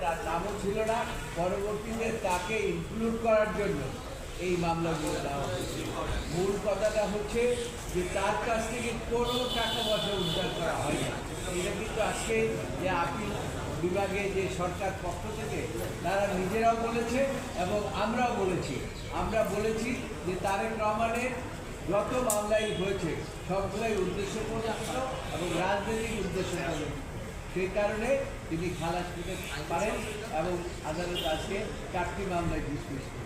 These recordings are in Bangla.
তার নামও ছিল না, পরবর্তীতে তাকে ইনক্লুড করার জন্য এই মামলাগুলো দেওয়া হয়েছে। মূল কথাটা হচ্ছে যে তার কাছ থেকে কোনো টাকা পয়সা উদ্ধার করা হয় না। এটা কিন্তু আজকে যে আপিল বিভাগে যে সরকার পক্ষ থেকে তারা নিজেরাও বলেছে এবং আমরা বলেছি যে তারেক রহমানের যত মামলাই হয়েছে সবগুলাই উদ্দেশ্যপ্রণোদিত এবং রাজনৈতিক উদ্দেশ্যপ্রণোদিত। সেই কারণে তিনি খালাস পেতে পারেন এবং আদালত আজকে 4টি মামলায় ডিসমিস করেন।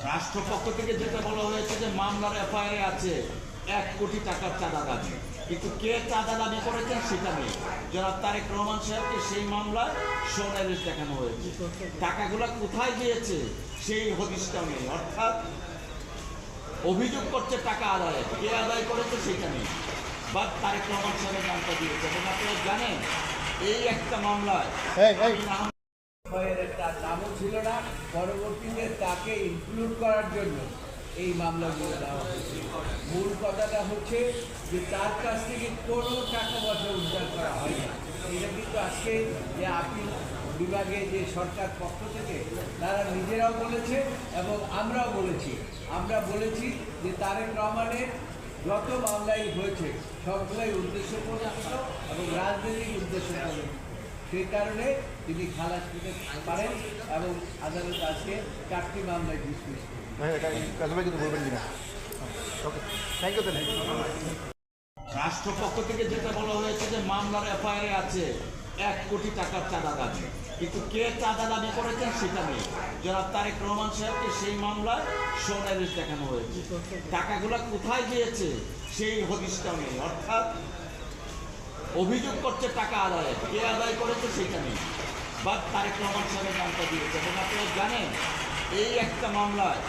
রাষ্ট্রপক্ষ থেকে যেটা বলা হয়েছে যে মামলার এফআইআর আছে 1 কোটি টাকার চাঁদা দাবি, কিন্তু কে চাঁদা দাবি করেছেন সেটা নেই। জনাব তারেক রহমান সাহেবকে সেই মামলায় সোনালিশ দেখানো হয়েছে, টাকাগুলো কোথায় গিয়েছে সেই হদিশটাও নেই। অর্থাৎ অভিযোগ করছে টাকা আদায়, কে আদায় করেছে সেটা নেই, বা তারেক রহমান সাহেবের নামটা দিয়েছে। এবং আপনারা জানেন এই একটা মামলায় তার নামও ছিল না, পরবর্তীতে তাকে ইনক্লুড করার জন্য এই মামলাগুলো দেওয়া হয়েছে। মূল কথাটা হচ্ছে যে তার কাছ থেকে কোনো টাকা পয়সা উদ্ধার করা হয় না। এটা কিন্তু আজকে যে আপিল বিভাগে যে সরকার পক্ষ থেকে তারা নিজেরাও বলেছে এবং আমরা বলেছি যে তারেক রহমানের যত মামলাই হয়েছে সবগুলাই উদ্দেশ্যপ্রণোদিত এবং রাজনৈতিক উদ্দেশ্যপ্রণোদিত। সেই কারণে তিনি খালাস পেতে পারেন এবং আদালত আজকে 4টি মামলায় ডিসমিস করেন। রাষ্ট্রপক্ষ থেকে যেটা বলা হয়েছে যে মামলার এফআইআর আছে 1 কোটি টাকার চাঁদা দাবি, কিন্তু কে চাঁদা দাবি করেছেন সেটা নেই। জনাব তারেক রহমান সাহেবকে সেই মামলায় সোনালিশ দেখানো হয়েছে, টাকাগুলো কোথায় গিয়েছে সেই হদিশটাও নেই। অর্থাৎ অভিযোগ করছে টাকা আদায়, কে আদায় করেছে সেটা নেই, বা তারেক রহমান সাহেবের নামটা দিয়েছে। এবং আপনারা জানেন এই একটা মামলায়